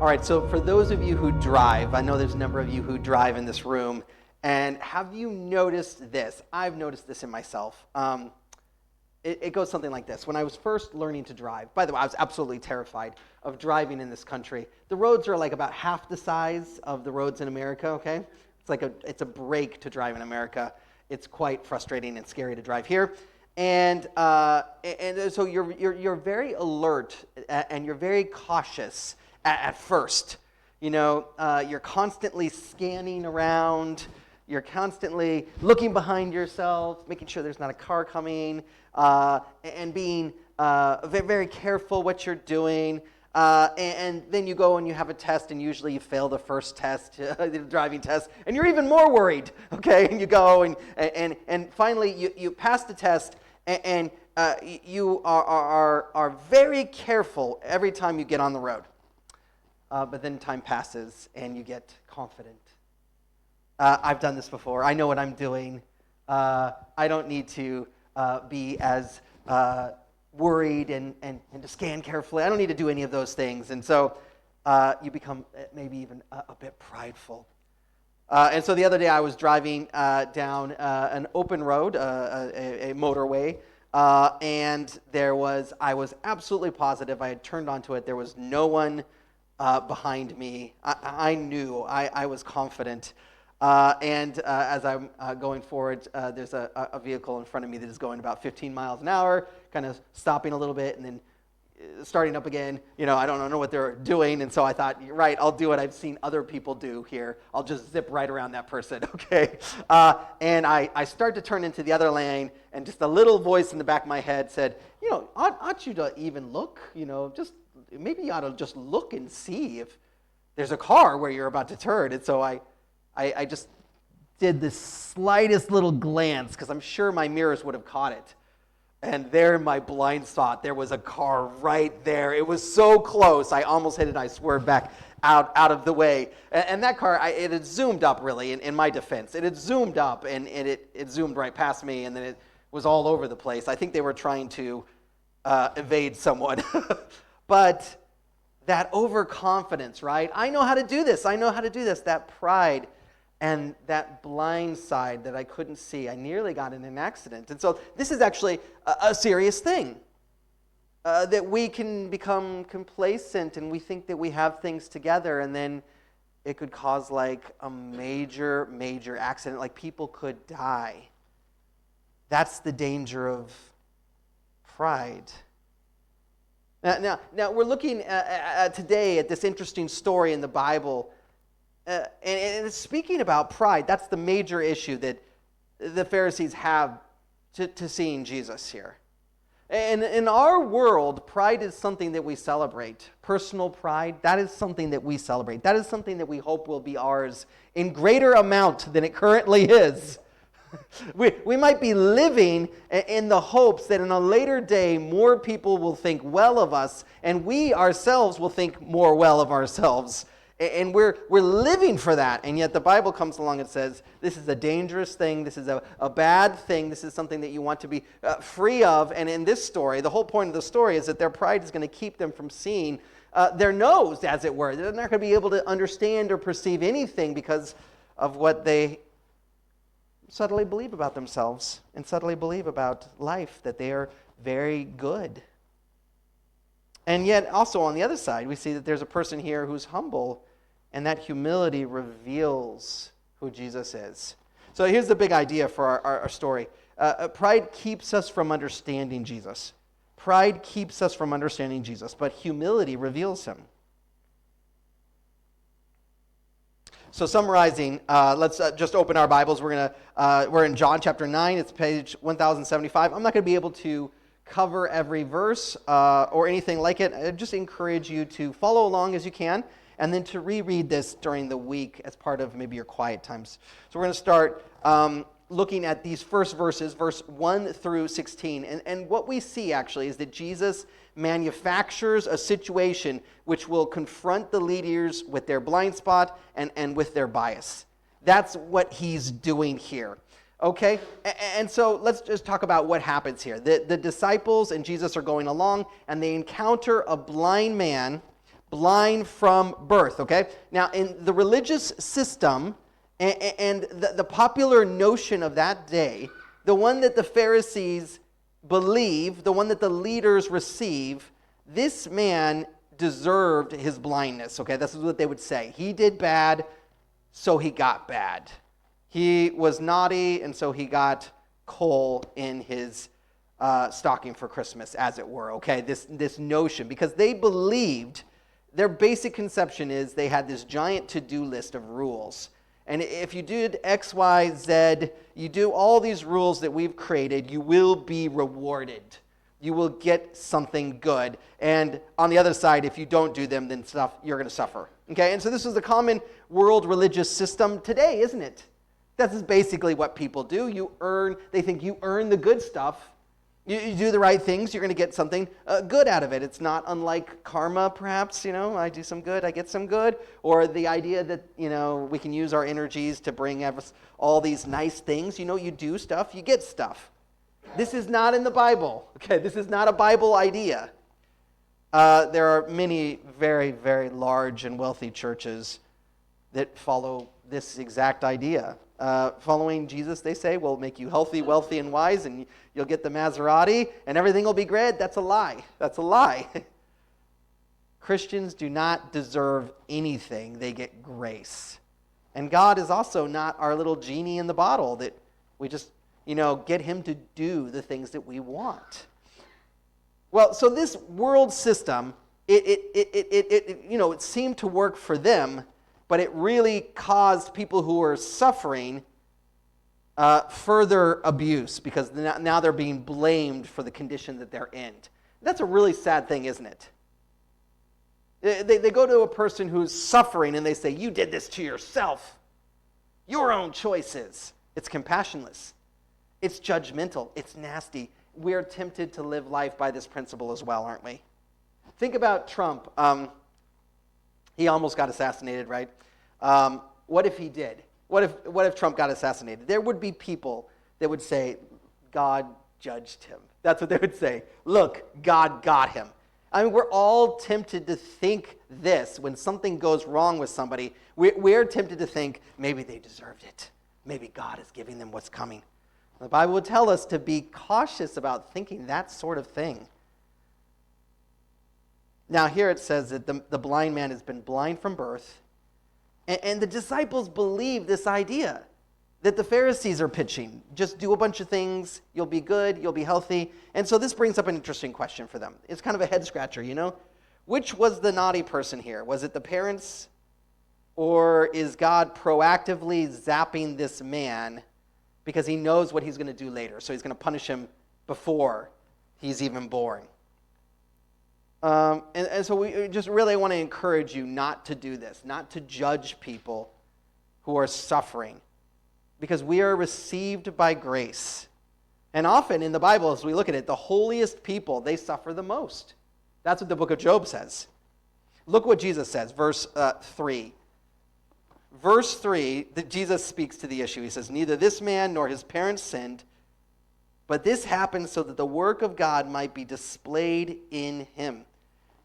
All right, so for those of you who drive, I know there's a number of you who drive in this room, and have you noticed this? I've noticed this in myself. It goes something like this. When I was first learning to drive, by the way, I was absolutely terrified of driving in this country. The roads are like about half the size of the roads in America, okay? It's a break to drive in America. It's quite frustrating and scary to drive here. And so you're very alert and you're very cautious at first. You know, you're constantly scanning around. You're constantly looking behind yourself, making sure there's not a car coming, and being very, very careful what you're doing. And then you go and you have a test, and usually you fail the first test, the driving test, and you're even more worried, okay? And you go, and finally you pass the test, and you are very careful every time you get on the road. But then time passes, and you get confident. I've done this before. I know what I'm doing. I don't need to be as worried and to scan carefully. I don't need to do any of those things. And so you become maybe even a bit prideful. And so the other day I was driving down an open road, a motorway, and I was absolutely positive I had turned onto it. There was no one behind me. I knew. I was confident. And as I'm going forward, there's a vehicle in front of me that is going about 15 miles an hour, kind of stopping a little bit and then starting up again. You know, I don't know what they're doing, and so I thought, right, I'll do what I've seen other people do here. I'll just zip right around that person, okay? And I start to turn into the other lane, and just a little voice in the back of my head said, you know, ought you to even look? You know, maybe you ought to just look and see if there's a car where you're about to turn. And so I just did this slightest little glance, because I'm sure my mirrors would have caught it. And there in my blind spot, there was a car right there. It was so close. I almost hit it. I swerved back out of the way. And that car, it had zoomed up, really, in my defense. It had zoomed up, and it zoomed right past me, and then it was all over the place. I think they were trying to evade someone. But that overconfidence, right? I know how to do this. I know how to do this. That pride and that blind side that I couldn't see. I nearly got in an accident. And so this is actually a serious thing, that we can become complacent and we think that we have things together, and then it could cause like a major, major accident, like people could die. That's the danger of pride. Now we're looking today at this interesting story in the Bible, and it's speaking about pride. That's the major issue that the Pharisees have to seeing Jesus here. And in our world, pride is something that we celebrate. Personal pride, that is something that we celebrate. That is something that we hope will be ours in greater amount than it currently is. We might be living in the hopes that in a later day, more people will think well of us, and we ourselves will think more well of ourselves. And we're living for that, and yet the Bible comes along and says, this is a dangerous thing, this is a bad thing, this is something that you want to be free of. And in this story, the whole point of the story is that their pride is going to keep them from seeing their nose, as it were. They're not going to be able to understand or perceive anything because of what they subtly believe about themselves and subtly believe about life, that they are very good. And yet also on the other side, we see that there's a person here who's humble, and that humility reveals who Jesus is. So here's the big idea for our story. Pride keeps us from understanding Jesus. Pride keeps us from understanding Jesus, but humility reveals him. So summarizing, let's just open our Bibles. We're in John chapter 9. It's page 1075. I'm not going to be able to cover every verse or anything like it. I just encourage you to follow along as you can, and then to reread this during the week as part of maybe your quiet times. So we're going to start looking at these first verses, verse 1 through 16. And what we see actually is that Jesus manufactures a situation which will confront the leaders with their blind spot and with their bias. That's what he's doing here. Okay, and so let's just talk about what happens here. The disciples and Jesus are going along, and they encounter a blind man blind from birth, okay? Now, in the religious system and the popular notion of that day, the one that the Pharisees believe, the one that the leaders receive, this man deserved his blindness, okay? This is what they would say. He did bad, so he got bad. He was naughty, and so he got coal in his stocking for Christmas, as it were, okay? This notion, because they believed, their basic conception is they had this giant to-do list of rules. And if you did X, Y, Z, you do all these rules that we've created, you will be rewarded. You will get something good. And on the other side, if you don't do them, then you're going to suffer. Okay, and so this is the common world religious system today, isn't it? That's basically what people do. They think you earn the good stuff. You do the right things, you're going to get something good out of it. It's not unlike karma, perhaps. I do some good, I get some good. Or the idea that, we can use our energies to bring us all these nice things. You do stuff, you get stuff. This is not in the Bible. Okay, this is not a Bible idea. There are many very, very large and wealthy churches that follow this exact idea. Following Jesus, they say, will make you healthy, wealthy, and wise, and you'll get the Maserati, and everything will be great. That's a lie. That's a lie. Christians do not deserve anything. They get grace. And God is also not our little genie in the bottle that we just, get him to do the things that we want. Well, so this world system, it seemed to work for them, but it really caused people who were suffering further abuse because now they're being blamed for the condition that they're in. That's a really sad thing, isn't it? They go to a person who's suffering and they say, you did this to yourself. Your own choices. It's compassionless. It's judgmental. It's nasty. We're tempted to live life by this principle as well, aren't we? Think about Trump. He almost got assassinated, right? What if he did? What if Trump got assassinated? There would be people that would say, God judged him. That's what they would say. Look, God got him. I mean, we're all tempted to think this. When something goes wrong with somebody, we're tempted to think, maybe they deserved it. Maybe God is giving them what's coming. The Bible would tell us to be cautious about thinking that sort of thing. Now, here it says that the blind man has been blind from birth, and the disciples believe this idea that the Pharisees are pitching. Just do a bunch of things, you'll be good, you'll be healthy. And so this brings up an interesting question for them. It's kind of a head-scratcher, Which was the naughty person here? Was it the parents, or is God proactively zapping this man because he knows what he's going to do later, so he's going to punish him before he's even born? And so we just really want to encourage you not to do this, not to judge people who are suffering, because we are received by grace. And often in the Bible, as we look at it, the holiest people, they suffer the most. That's what the book of Job says. Look what Jesus says, verse 3. Verse 3, Jesus speaks to the issue. He says, neither this man nor his parents sinned, but this happened so that the work of God might be displayed in him.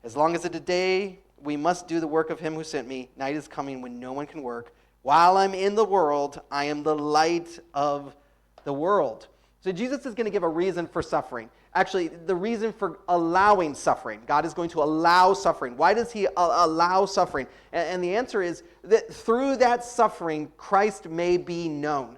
As long as it is day, we must do the work of him who sent me. Night is coming when no one can work. While I'm in the world, I am the light of the world. So Jesus is going to give a reason for suffering. Actually, the reason for allowing suffering. God is going to allow suffering. Why does he allow suffering? And the answer is that through that suffering, Christ may be known.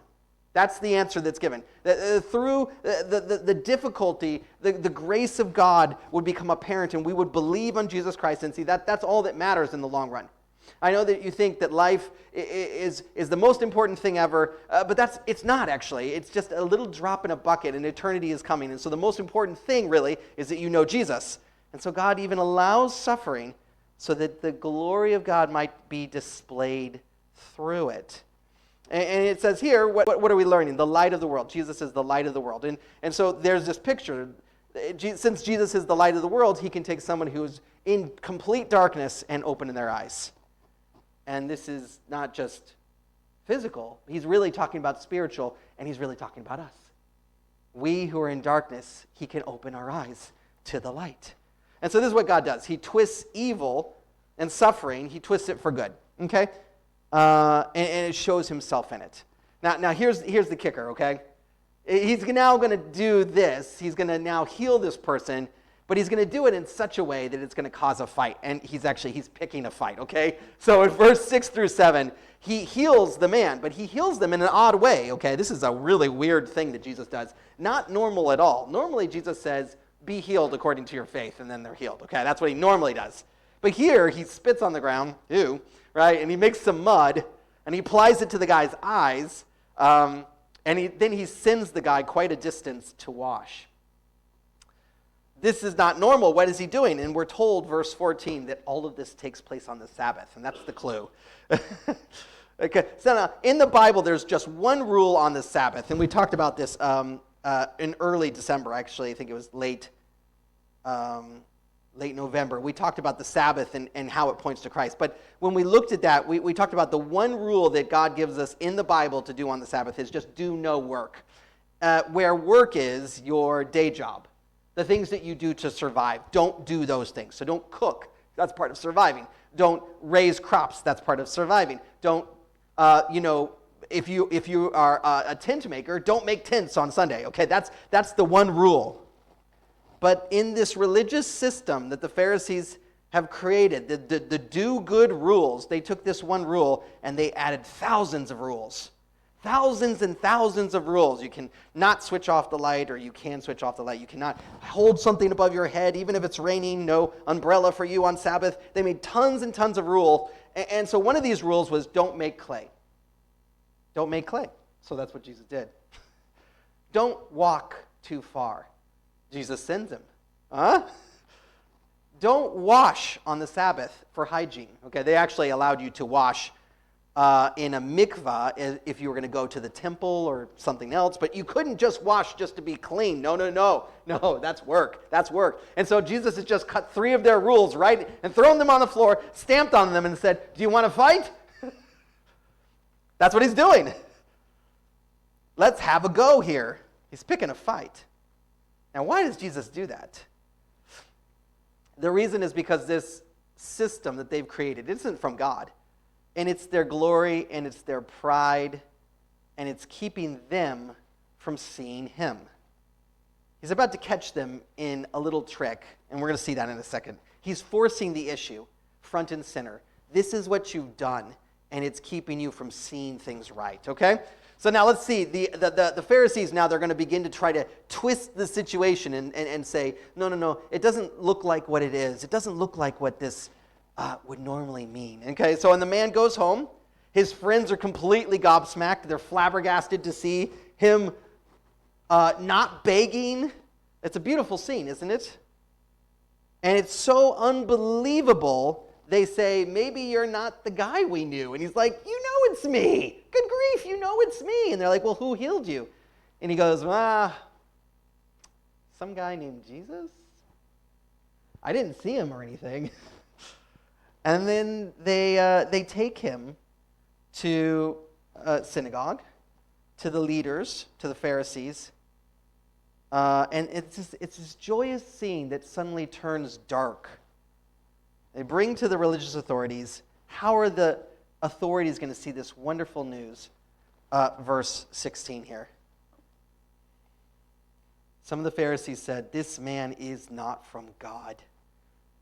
That's the answer that's given. Through the difficulty, the grace of God would become apparent, and we would believe on Jesus Christ and see that's all that matters in the long run. I know that you think that life is the most important thing ever, but it's not actually. It's just a little drop in a bucket, and eternity is coming. And so the most important thing really is that you know Jesus. And so God even allows suffering so that the glory of God might be displayed through it. And it says here, what are we learning? The light of the world. Jesus is the light of the world. And so there's this picture. Since Jesus is the light of the world, he can take someone who's in complete darkness and open their eyes. And this is not just physical. He's really talking about spiritual, and he's really talking about us. We who are in darkness, he can open our eyes to the light. And so this is what God does. He twists evil and suffering, he twists it for good, okay? And it shows himself in it. Now here's the kicker, okay? He's now going to do this. He's going to now heal this person, but he's going to do it in such a way that it's going to cause a fight. And he's picking a fight, okay? So in verse 6 through 7, he heals the man, but he heals them in an odd way, okay? This is a really weird thing that Jesus does. Not normal at all. Normally Jesus says, be healed according to your faith, and then they're healed, okay? That's what he normally does. But here, he spits on the ground, right? And he makes some mud, and he applies it to the guy's eyes, and then he sends the guy quite a distance to wash. This is not normal. What is he doing? And we're told, verse 14, that all of this takes place on the Sabbath, and that's the clue. Okay. So now, in the Bible, there's just one rule on the Sabbath, and we talked about this in early December, actually. I think it was late November. We talked about the Sabbath and how it points to Christ. But when we looked at that, we talked about the one rule that God gives us in the Bible to do on the Sabbath is just do no work. Where work is your day job. The things that you do to survive. Don't do those things. So don't cook. That's part of surviving. Don't raise crops. That's part of surviving. Don't, if you are a tent maker, don't make tents on Sunday. Okay, that's the one rule. But in this religious system that the Pharisees have created, the do-good rules, they took this one rule and they added thousands of rules. Thousands and thousands of rules. You can not switch off the light, or you can switch off the light. You cannot hold something above your head, even if it's raining. No umbrella for you on Sabbath. They made tons and tons of rules. And so one of these rules was don't make clay. Don't make clay. So that's what Jesus did. Don't walk too far. Jesus sends him. Don't wash on the Sabbath for hygiene. Okay, they actually allowed you to wash in a mikvah if you were going to go to the temple or something else, but you couldn't just wash just to be clean. No, that's work. And so Jesus has just cut 3 of their rules, right, and thrown them on the floor, stamped on them, and said, do you want to fight? That's what he's doing. Let's have a go here. He's picking a fight. Now, why does Jesus do that? The reason is because this system that they've created isn't from God. And it's their glory, and it's their pride, and it's keeping them from seeing him. He's about to catch them in a little trick, and we're going to see that in a second. He's forcing the issue, front and center. This is what you've done, and it's keeping you from seeing things right, okay? So now let's see. The Pharisees now, they're going to begin to try to twist the situation and say, no, it doesn't look like what it is. It doesn't look like what this would normally mean. Okay, so when the man goes home, his friends are completely gobsmacked. They're flabbergasted to see him not begging. It's a beautiful scene, isn't it? And it's so unbelievable, they say, maybe you're not the guy we knew. And he's like, you know it's me. Good grief, you know it's me. And they're like, well, who healed you? And he goes, some guy named Jesus? I didn't see him or anything. And then they take him to a synagogue, to the leaders, to the Pharisees, and it's this joyous scene that suddenly turns dark. They bring to the religious authorities. How are the authorities going to see this wonderful news? Verse 16 here. Some of the Pharisees said, "This man is not from God,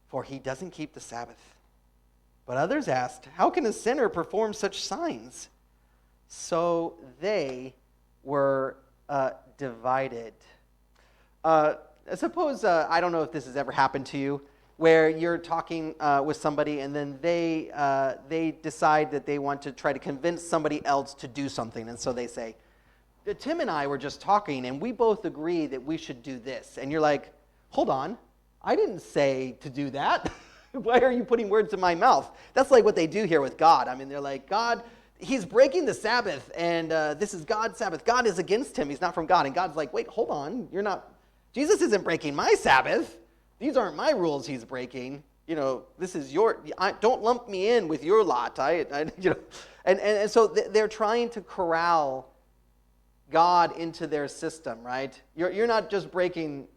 for he doesn't keep the Sabbath." But others asked, "How can a sinner perform such signs?" So they were divided. Suppose, I don't know if this has ever happened to you, where you're talking with somebody and then they decide that they want to try to convince somebody else to do something. And so they say, Tim and I were just talking and we both agree that we should do this. And you're like, hold on, I didn't say to do that. Why are you putting words in my mouth? That's like what they do here with God. I mean, they're like, God, he's breaking the Sabbath, and this is God's Sabbath. God is against him. He's not from God. And God's like, wait, hold on. You're not. Jesus isn't breaking my Sabbath. These aren't my rules he's breaking. You know, this is your. Don't lump me in with your lot. And so they're trying to corral God into their system, right? You're not just breaking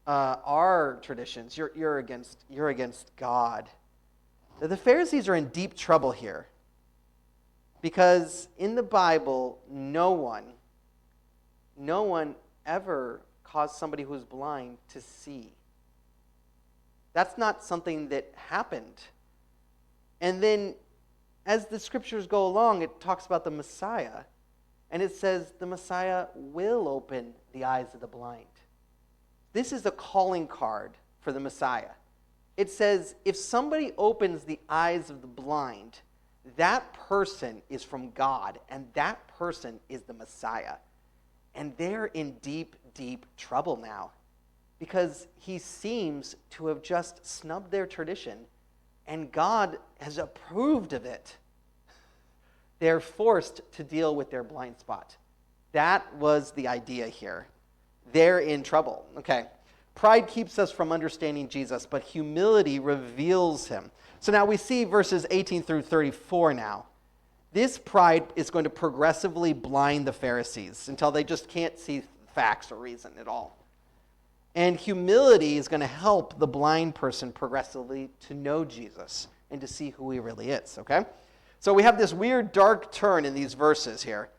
our traditions. You're against God. that the Pharisees are in deep trouble here. Because in the Bible, no one ever caused somebody who's blind to see. That's not something that happened. And then as the scriptures go along, it talks about the Messiah. And it says the Messiah will open the eyes of the blind. This is a calling card for the Messiah. It says if somebody opens the eyes of the blind, that person is from God, and that person is the Messiah. And they're in deep, deep trouble now because he seems to have just snubbed their tradition, and God has approved of it. They're forced to deal with their blind spot. That was the idea here. They're in trouble. Okay. Pride keeps us from understanding Jesus, but humility reveals him. So now we see verses 18 through 34 now. This pride is going to progressively blind the Pharisees until they just can't see facts or reason at all. And humility is going to help the blind person progressively to know Jesus and to see who he really is, okay? So we have this weird dark turn in these verses here.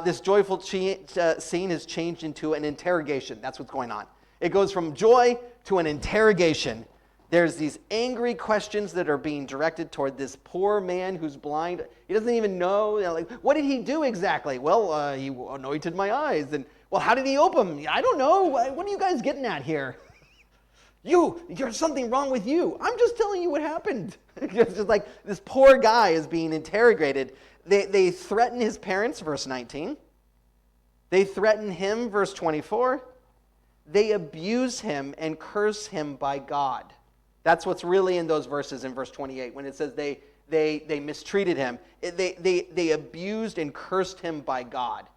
This joyful scene is changed into an interrogation. That's what's going on. It goes from joy to an interrogation. There's these angry questions that are being directed toward this poor man who's blind. He doesn't even know, like, what did he do exactly? Well, he anointed my eyes. And, well, how did he open them? I don't know. What are you guys getting at here? There's something wrong with you. I'm just telling you what happened. It's just like this poor guy is being interrogated. They threaten his parents, verse 19. They threaten him, verse 24. They abuse him and curse him by God. That's what's really in those verses in verse 28 when it says they mistreated him. They abused and cursed him by God.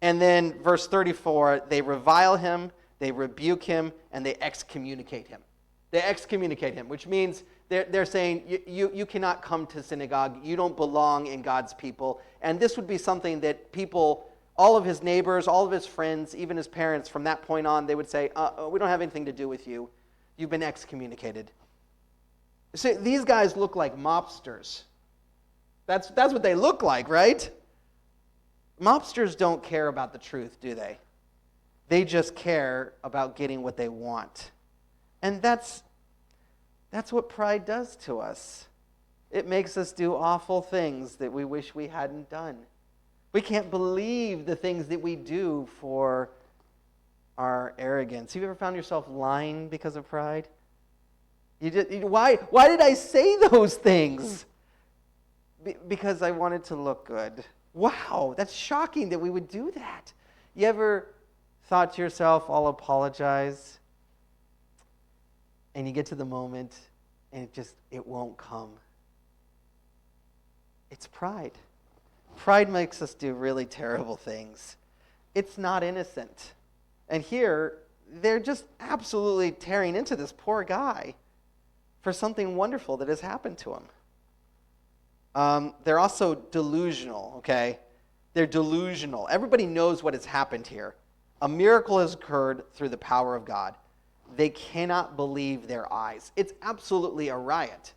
And then verse 34, they revile him, they rebuke him, and they excommunicate him. They excommunicate him, which means they're saying, you cannot come to synagogue. You don't belong in God's people. And this would be something that people, all of his neighbors, all of his friends, even his parents, from that point on, they would say, we don't have anything to do with you. You've been excommunicated. See, these guys look like mobsters. That's what they look like, right? Mobsters don't care about the truth, do they? They just care about getting what they want. And that's what pride does to us. It makes us do awful things that we wish we hadn't done. We can't believe the things that we do for our arrogance. Have you ever found yourself lying because of pride? Why did I say those things? Because I wanted to look good. Wow, that's shocking that we would do that. You ever thought to yourself, I'll apologize, and you get to the moment and it won't come? It's pride. Pride makes us do really terrible things. It's not innocent. And here, they're just absolutely tearing into this poor guy for something wonderful that has happened to him. They're also delusional, okay? They're delusional. Everybody knows what has happened here. A miracle has occurred through the power of God. They cannot believe their eyes. It's absolutely a riot.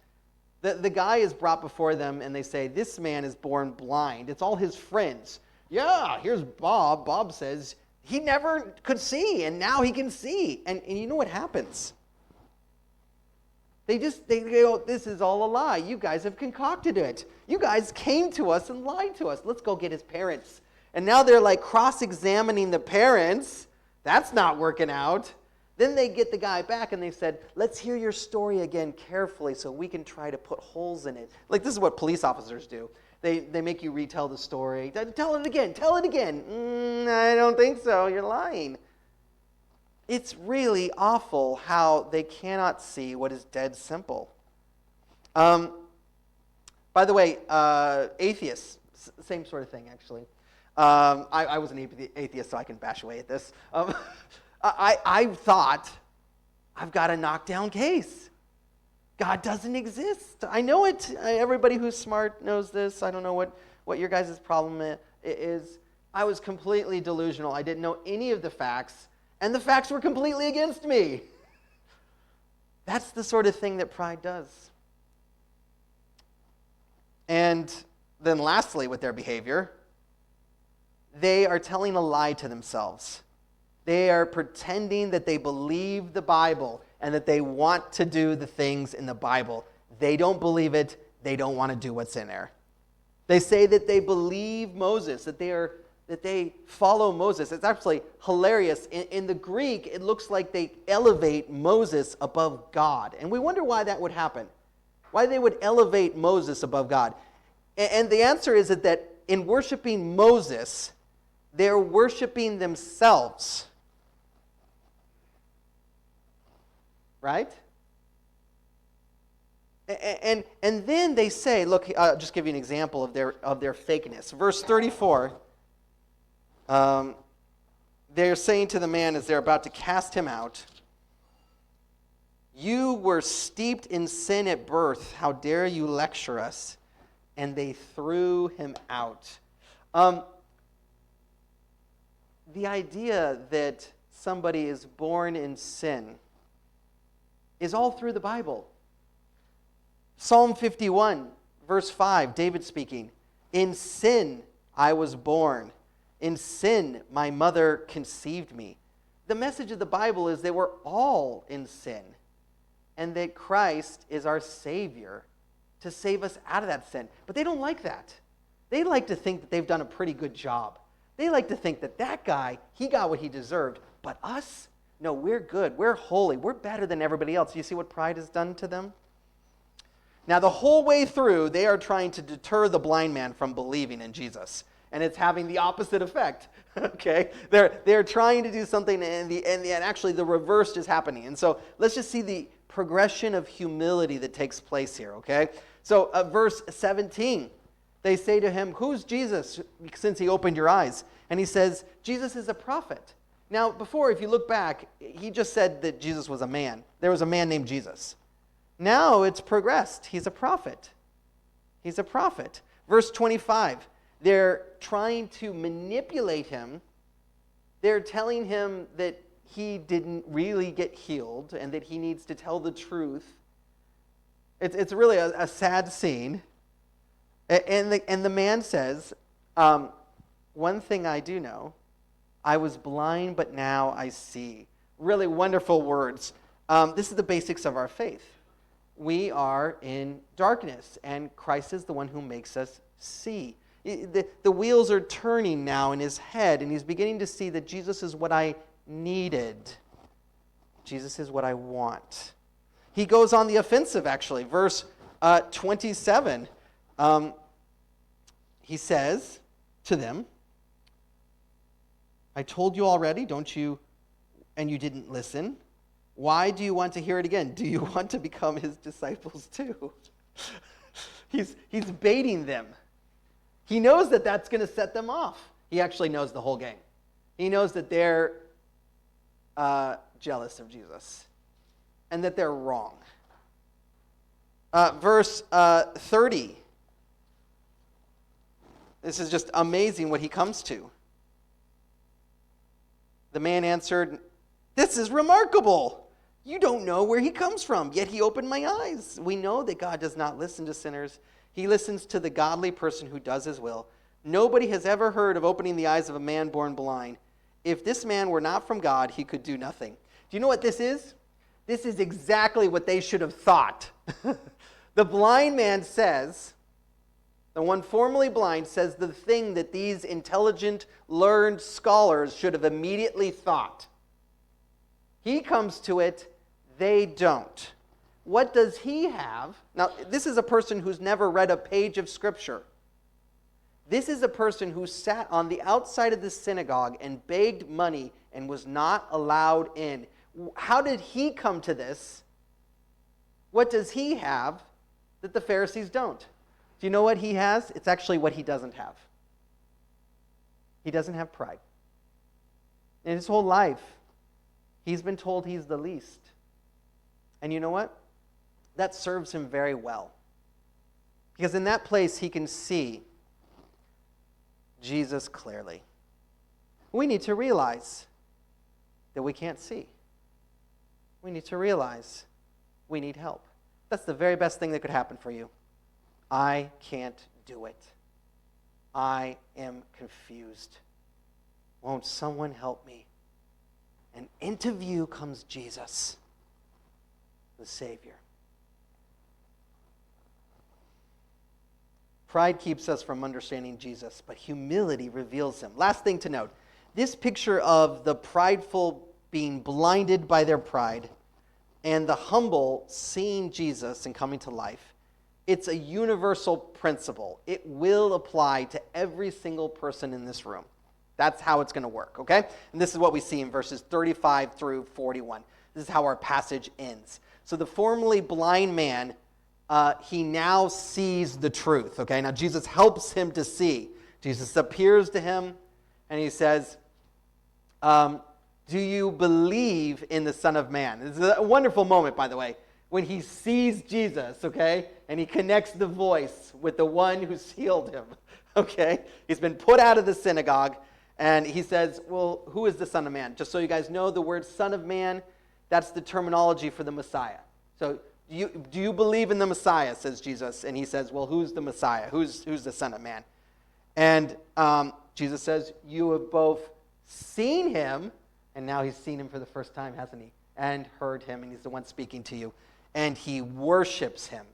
The guy is brought before them, and they say, this man is born blind. It's all his friends. Yeah, here's Bob. Bob says he never could see, and now he can see. And you know what happens? They go, this is all a lie. You guys have concocted it. You guys came to us and lied to us. Let's go get his parents. And now they're like cross-examining the parents. That's not working out. Then they get the guy back and they said, let's hear your story again carefully so we can try to put holes in it. Like this is what police officers do. They make you retell the story. Tell it again. Tell it again. I don't think so. You're lying. It's really awful how they cannot see what is dead simple. By the way, atheists, same sort of thing, actually. I was an atheist, so I can bash away at this. I thought, I've got a knockdown case. God doesn't exist. I know it. Everybody who's smart knows this. I don't know what your guys' problem is. I was completely delusional. I didn't know any of the facts, and the facts were completely against me. That's the sort of thing that pride does. And then lastly, with their behavior, they are telling a lie to themselves. They are pretending that they believe the Bible and that they want to do the things in the Bible. They don't believe it. They don't want to do what's in there. They say that they believe Moses, that they follow Moses. It's actually hilarious. In the Greek, it looks like they elevate Moses above God. And we wonder why that would happen. Why they would elevate Moses above God. And the answer is that in worshiping Moses, they're worshiping themselves. Right? And then they say, look, I'll just give you an example of their fakeness. Verse 34, they're saying to the man as they're about to cast him out, "You were steeped in sin at birth. How dare you lecture us?" And they threw him out. The idea that somebody is born in sin is all through the Bible. Psalm 51, verse 5, David speaking, "In sin I was born. In sin my mother conceived me." The message of the Bible is that we're all in sin and that Christ is our Savior to save us out of that sin. But they don't like that. They like to think that they've done a pretty good job. They like to think that guy, he got what he deserved. But us? No, we're good. We're holy. We're better than everybody else. You see what pride has done to them? Now, the whole way through, they are trying to deter the blind man from believing in Jesus. And it's having the opposite effect. Okay? They're trying to do something, and actually the reverse is happening. And so let's just see the progression of humility that takes place here. Okay? So verse 17, they say to him, "Who's Jesus, since he opened your eyes?" And he says, "Jesus is a prophet." Now, before, if you look back, he just said that Jesus was a man. There was a man named Jesus. Now it's progressed. He's a prophet. He's a prophet. Verse 25, they're trying to manipulate him. They're telling him that he didn't really get healed and that he needs to tell the truth. It's really a sad scene. And the man says, "One thing I do know, I was blind, but now I see." Really wonderful words. This is the basics of our faith. We are in darkness, and Christ is the one who makes us see. The wheels are turning now in his head, and he's beginning to see that Jesus is what I needed. Jesus is what I want. He goes on the offensive, actually. Verse 27, he says to them, "I told you already, don't you, and you didn't listen. Why do you want to hear it again? Do you want to become his disciples too?" He's baiting them. He knows that that's going to set them off. He actually knows the whole game. He knows that they're jealous of Jesus and that they're wrong. Verse 30. This is just amazing what he comes to. The man answered, "This is remarkable. You don't know where he comes from, yet he opened my eyes. We know that God does not listen to sinners. He listens to the godly person who does his will. Nobody has ever heard of opening the eyes of a man born blind. If this man were not from God, he could do nothing." Do you know what this is? This is exactly what they should have thought. The blind man says, the one formerly blind says the thing that these intelligent, learned scholars should have immediately thought. He comes to it, they don't. What does he have? Now, this is a person who's never read a page of Scripture. This is a person who sat on the outside of the synagogue and begged money and was not allowed in. How did he come to this? What does he have that the Pharisees don't? Do you know what he has? It's actually what he doesn't have. He doesn't have pride. In his whole life, he's been told he's the least. And you know what? That serves him very well. Because in that place, he can see Jesus clearly. We need to realize that we can't see. We need to realize we need help. That's the very best thing that could happen for you. I can't do it. I am confused. Won't someone help me? And into view comes Jesus, the Savior. Pride keeps us from understanding Jesus, but humility reveals him. Last thing to note, this picture of the prideful being blinded by their pride and the humble seeing Jesus and coming to life, it's a universal principle. It will apply to every single person in this room. That's how it's going to work, okay? And this is what we see in verses 35 through 41. This is how our passage ends. So the formerly blind man, he now sees the truth, okay? Now Jesus helps him to see. Jesus appears to him and he says, do you believe in the Son of Man? This is a wonderful moment, by the way, when he sees Jesus, okay? And he connects the voice with the one who's healed him, okay? He's been put out of the synagogue, and he says, well, who is the Son of Man? Just so you guys know, the word Son of Man, that's the terminology for the Messiah. So do you believe in the Messiah, says Jesus. And he says, well, who's the Messiah? Who's the Son of Man? And Jesus says, you have both seen him, and now he's seen him for the first time, hasn't he? And heard him, and he's the one speaking to you. And he worships him.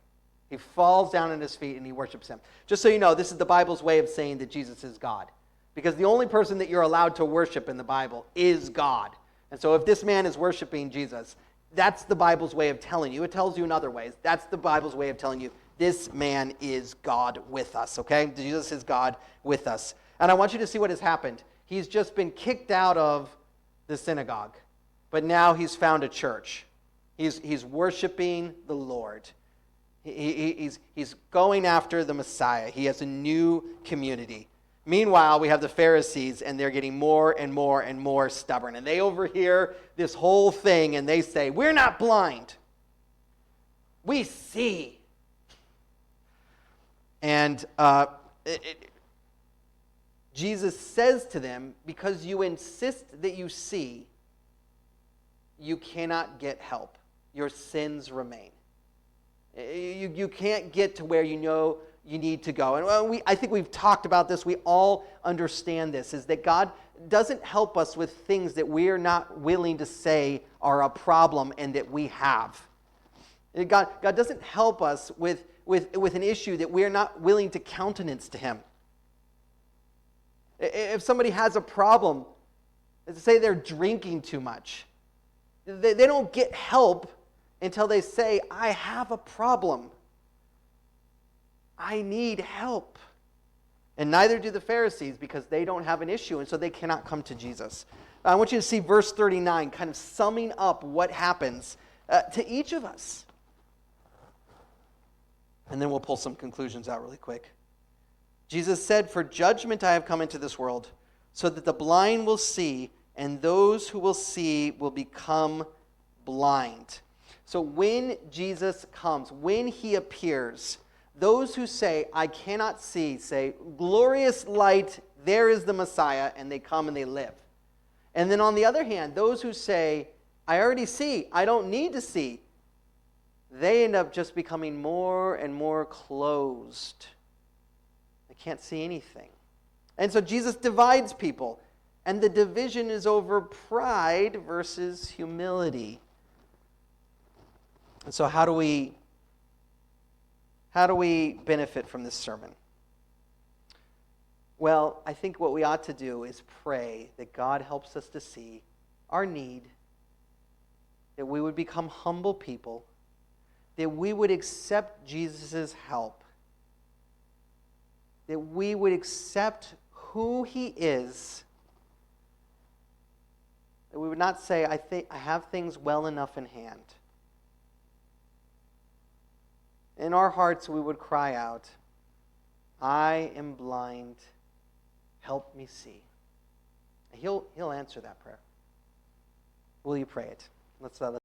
He falls down at his feet and he worships him. Just so you know, this is the Bible's way of saying that Jesus is God. Because the only person that you're allowed to worship in the Bible is God. And so if this man is worshiping Jesus, that's the Bible's way of telling you. It tells you in other ways. That's the Bible's way of telling you this man is God with us, okay? Jesus is God with us. And I want you to see what has happened. He's just been kicked out of the synagogue, but now he's found a church. He's worshiping the Lord. He's going after the Messiah. He has a new community. Meanwhile, we have the Pharisees, and they're getting more and more and more stubborn. And they overhear this whole thing, and they say, we're not blind. We see. And Jesus says to them, because you insist that you see, you cannot get help. Your sins remain. You can't get to where you know you need to go. And I think we've talked about this. We all understand this, is that God doesn't help us with things that we're not willing to say are a problem and that we have. God doesn't help us with an issue that we're not willing to countenance to him. If somebody has a problem, say they're drinking too much, they don't get help until they say, I have a problem. I need help. And neither do the Pharisees, because they don't have an issue, and so they cannot come to Jesus. I want you to see verse 39, kind of summing up what happens to each of us. And then we'll pull some conclusions out really quick. Jesus said, for judgment I have come into this world, so that the blind will see, and those who will see will become blind. So when Jesus comes, when he appears, those who say, I cannot see, say, glorious light, there is the Messiah, and they come and they live. And then on the other hand, those who say, I already see, I don't need to see, they end up just becoming more and more closed. They can't see anything. And so Jesus divides people, and the division is over pride versus humility. And so how do we benefit from this sermon? Well, I think what we ought to do is pray that God helps us to see our need, that we would become humble people, that we would accept Jesus' help, that we would accept who he is, that we would not say, I have things well enough in hand. In our hearts, we would cry out, I am blind, help me see. And he'll answer that prayer. Will you pray it? Let's